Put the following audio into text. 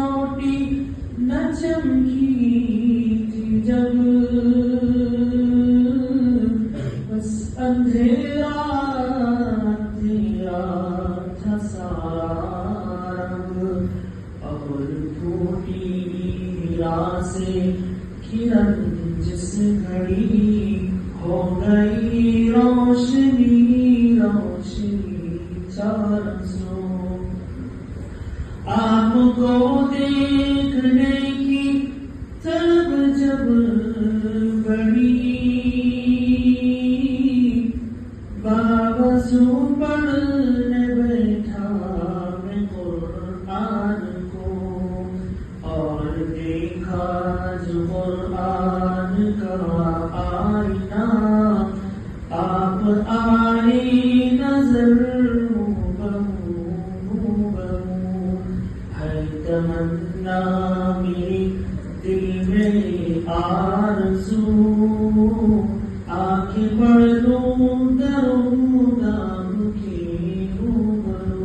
कसौटी न चमकी थी जब, बस अंधेरा तेरा था सारा रंग, और टूटी रासें किरण जिस घड़ी हो गई रोशनी रोशनी चारों सो। आपको देखने की तलब जब बढ़ी, बावजू पढ़ने बैठा मैं कुरान को, और देखा जो कुरान का आईना, आप आए नजर हूबहू है तमन्ना